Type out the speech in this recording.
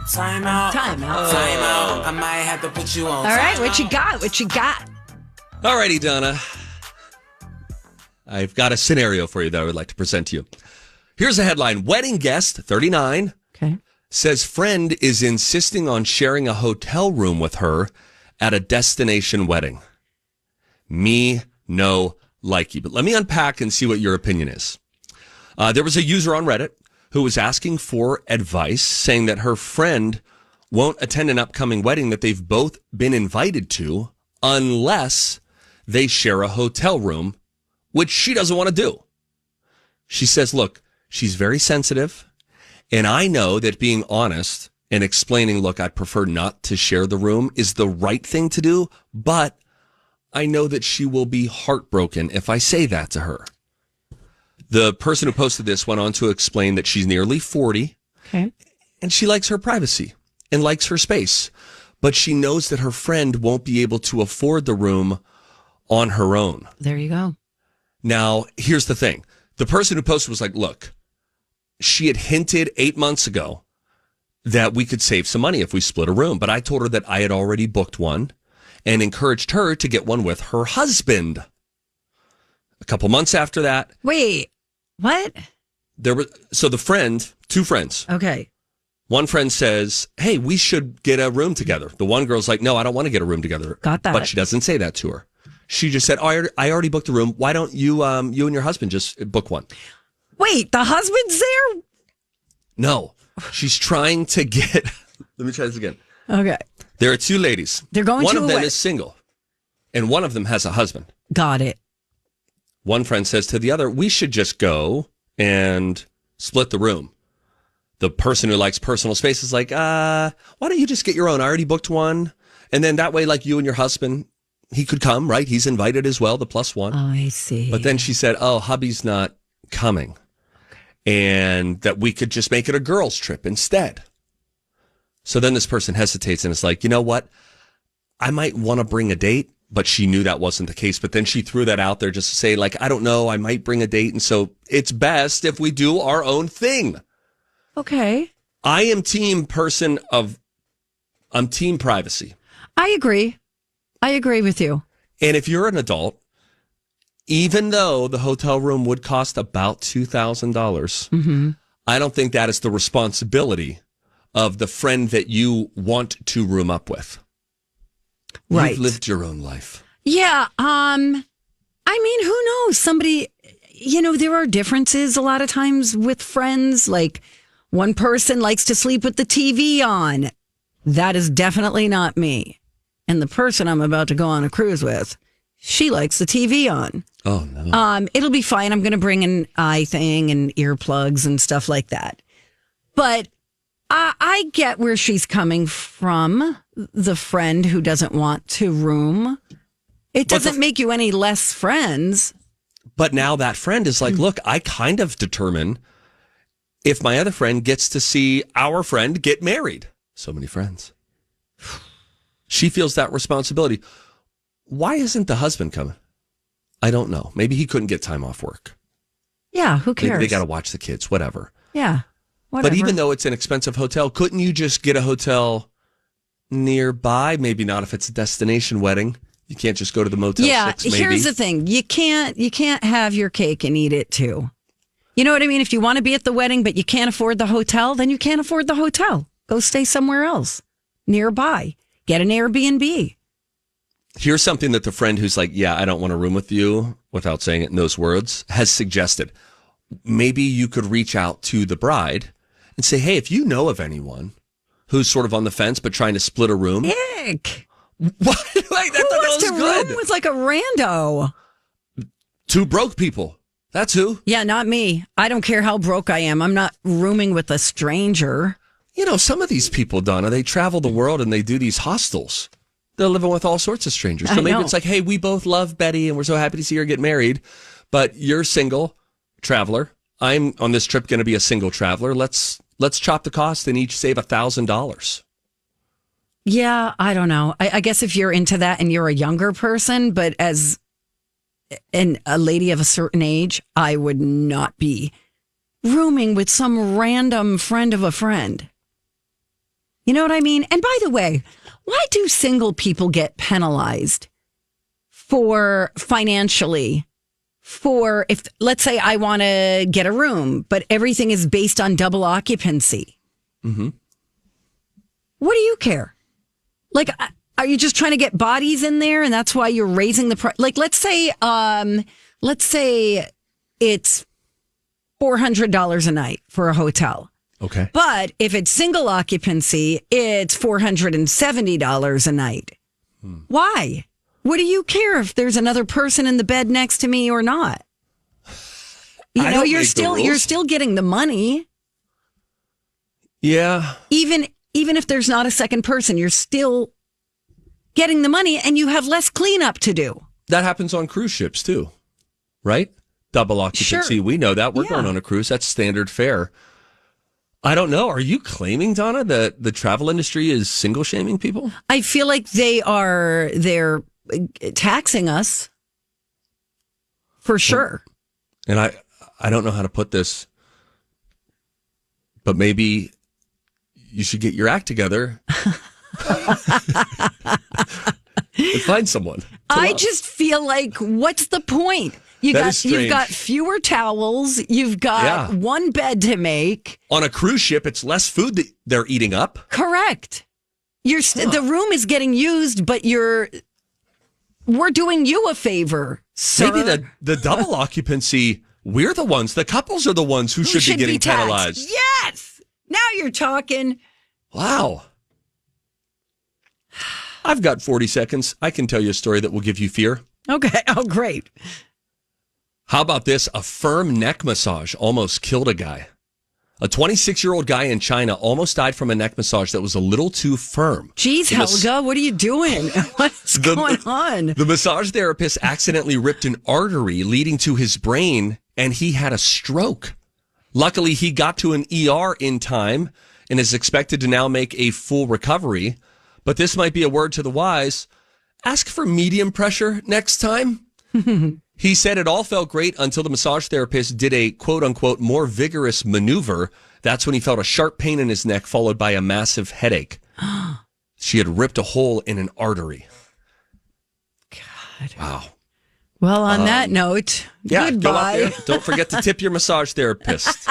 Timeout. Timeout. I might have to put you on. All right, what you got? What you got? All righty, Donna. I've got a scenario for you that I would like to present to you. Here's a headline. Wedding guest, 39, says friend is insisting on sharing a hotel room with her at a destination wedding. Me, no, likey. But let me unpack and see what your opinion is. There was a user on Reddit who was asking for advice, saying that her friend won't attend an upcoming wedding that they've both been invited to unless they share a hotel room, which she doesn't want to do. She says, look, she's very sensitive, and I know that being honest and explaining, look, I prefer not to share the room is the right thing to do, but I know that she will be heartbroken if I say that to her. The person who posted this went on to explain that she's nearly 40, and she likes her privacy and likes her space, but she knows that her friend won't be able to afford the room on her own. There you go. Now, here's the thing. The person who posted was like, look, she had hinted 8 months ago that we could save some money if we split a room, but I told her that I had already booked one and encouraged her to get one with her husband. A couple months after that. Wait, what? So the friend, two friends. Okay. One friend says, hey, we should get a room together. The one girl's like, no, I don't want to get a room together. Got that. But she doesn't say that to her. She just said, oh, I already booked a room. Why don't you and your husband just book one? Wait, the husband's there? No, she's trying to get, let me try this again. Okay. There are two ladies. They're going one to of a them wedding. is single, and one of them has a husband. Got it. One friend says to the other, we should just go and split the room. The person who likes personal space is like, why don't you just get your own? I already booked one. And then that way, like you and your husband, he could come, right? He's invited as well, the plus one. Oh, I see. But then she said, oh, hubby's not coming. And that we could just make it a girls' trip instead. So then this person hesitates and is like, you know what? I might want to bring a date, but she knew that wasn't the case. But then she threw that out there just to say, like, I don't know, I might bring a date. And so it's best if we do our own thing. Okay. I am team privacy. I agree. I agree with you. And if you're an adult, even though the hotel room would cost about $2,000, I don't think that is the responsibility of the friend that you want to room up with. Right. You've lived your own life. Yeah. I mean, who knows? Somebody, there are differences a lot of times with friends. Like one person likes to sleep with the TV on. That is definitely not me. And the person I'm about to go on a cruise with, she likes the TV on. Oh, no. It'll be fine. I'm going to bring an eye thing and earplugs and stuff like that. But I get where she's coming from, the friend who doesn't want to room. It doesn't make you any less friends. But now that friend is like, look, I kind of determine if my other friend gets to see our friend get married. So many friends. She feels that responsibility. Why isn't the husband coming? I don't know. Maybe he couldn't get time off work. Yeah, who cares? Maybe they got to watch the kids, whatever. Yeah, whatever. But even though it's an expensive hotel, couldn't you just get a hotel nearby? Maybe not if it's a destination wedding. You can't just go to the Motel 6, maybe. Here's the thing. You can't have your cake and eat it too. You know what I mean? If you want to be at the wedding, but you can't afford the hotel, then you can't afford the hotel. Go stay somewhere else nearby. Get an Airbnb. Here's something that the friend who's like, yeah, I don't want to room with you, without saying it in those words, has suggested. Maybe you could reach out to the bride and say, hey, if you know of anyone who's sort of on the fence but trying to split a room. Ick. What? Like, Who wants to room with like a rando? Two broke people. That's who. Yeah, not me. I don't care how broke I am. I'm not rooming with a stranger. You know, some of these people, Donna, they travel the world and they do these hostels. They're living with all sorts of strangers. So maybe it's like, hey, we both love Betty and we're so happy to see her get married. But you're single, traveler. I'm on this trip going to be a single traveler. Let's chop the cost and each save $1,000. Yeah, I don't know. I guess if you're into that and you're a younger person, but as a lady of a certain age, I would not be rooming with some random friend of a friend. You know what I mean? And by the way, why do single people get penalized for financially? For if, let's say I want to get a room, but everything is based on double occupancy. Mm-hmm. What do you care? Like, are you just trying to get bodies in there, and that's why you're raising the price? Like, let's say it's $400 a night for a hotel. Okay. But if it's single occupancy, it's $470 a night. Why? What do you care if there's another person in the bed next to me or not? You're still getting the money. Yeah. Even if there's not a second person, you're still getting the money, and you have less cleanup to do. That happens on cruise ships too, right? Double occupancy. Sure. We know that. We're going on a cruise. That's standard fare. I don't know. Are you claiming, Donna, that the travel industry is single shaming people? I feel like they're taxing us for sure. And I don't know how to put this, but maybe you should get your act together and find someone. I just feel like, what's the point? You've got fewer towels. You've got one bed to make. On a cruise ship, it's less food that they're eating up. Correct. The room is getting used, but we're doing you a favor, sir. Maybe the double occupancy, we're the ones, the couples are the ones who should be getting penalized. Yes. Now you're talking. Wow. I've got 40 seconds. I can tell you a story that will give you fear. Okay. Oh, great. How about this? A firm neck massage almost killed a guy. A 26-year-old guy in China almost died from a neck massage that was a little too firm. Jeez, Helga, what are you doing? What's going on? The massage therapist accidentally ripped an artery leading to his brain, and he had a stroke. Luckily, he got to an ER in time and is expected to now make a full recovery. But this might be a word to the wise. Ask for medium pressure next time. He said it all felt great until the massage therapist did a quote-unquote more vigorous maneuver. That's when he felt a sharp pain in his neck followed by a massive headache. She had ripped a hole in an artery. God. Wow. Well, on that note, goodbye. Go out there. Don't forget to tip your massage therapist.